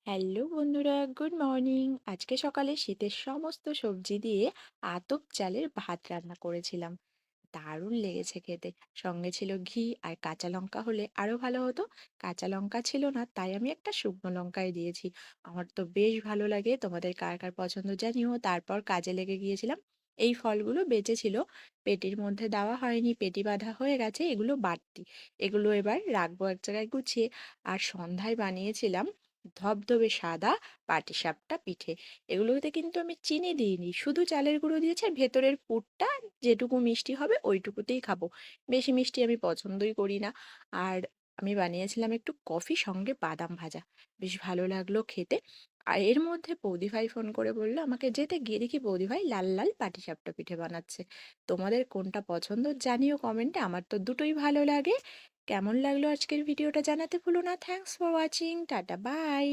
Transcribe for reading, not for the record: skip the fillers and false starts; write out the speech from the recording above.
Hello বন্ধুরা, good morning. আজকে সকালে শীতের সমস্ত সবজি দিয়ে আতপ চালের ভাত রান্না করেছিলাম। দারুণ লেগেছে খেতে। সঙ্গে ছিল ঘি আর কাঁচা লঙ্কা হলে আরো ভালো হতো। কাঁচা লঙ্কা ছিল না, তাই আমি একটা শুকনো লঙ্কাই দিয়েছি। আমার তো বেশ ভালো লাগে, তোমাদের কার কার পছন্দ জানিও। তারপর কাজে লেগে গিয়েছিলাম। এই ফলগুলো বেঁচে ছিল, পেটির মধ্যে দেওয়া হয়নি, পেটি বাঁধা হয়ে গেছে, এগুলো বাড়তি। এগুলো এবার রাখবো এক জায়গায় গুছিয়ে। আর সন্ধ্যায় বানিয়েছিলাম ধবধবে সাদা পাটিসাপটা পিঠে। এগুলোতে কিন্তু আমি চিনি দিইনি, শুধু চালের গুঁড়ো দিয়েছি, আর ভেতরের পুরটা যেটুকু মিষ্টি হবে ওইটুকুতেই খাবো। বেশি মিষ্টি আমি পছন্দই করি না। আর আমি বানিয়েছিলাম একটু কফি, সঙ্গে বাদাম ভাজা। বেশ ভালো লাগলো খেতে। আর এর মধ্যে বৌদিভাই ফোন করে বললো আমাকে, যেতে গিয়ে দেখি বৌদিভাই লাল লাল পাটিসাপটা পিঠে বানাচ্ছে। তোমাদের কোনটা পছন্দ জানিও কমেন্টে, আমার তো দুটোই ভালো লাগে। কেমন লাগলো আজকের ভিডিওটা জানাতে ভুলো না। Thanks for watching, tata bye.